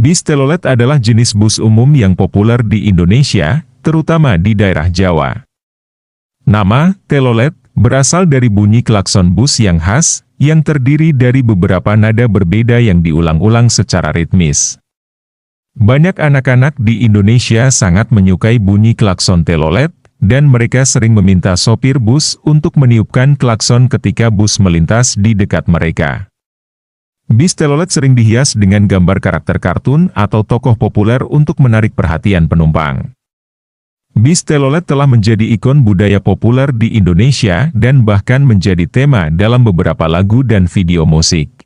Bis telolet adalah jenis bus umum yang populer di Indonesia, terutama di daerah Jawa. Nama, telolet, berasal dari bunyi klakson bus yang khas, yang terdiri dari beberapa nada berbeda yang diulang-ulang secara ritmis. Banyak anak-anak di Indonesia sangat menyukai bunyi klakson telolet, dan mereka sering meminta sopir bus untuk meniupkan klakson ketika bus melintas di dekat mereka. Bis telolet sering dihias dengan gambar karakter kartun atau tokoh populer untuk menarik perhatian penumpang. Bis telolet telah menjadi ikon budaya populer di Indonesia dan bahkan menjadi tema dalam beberapa lagu dan video musik.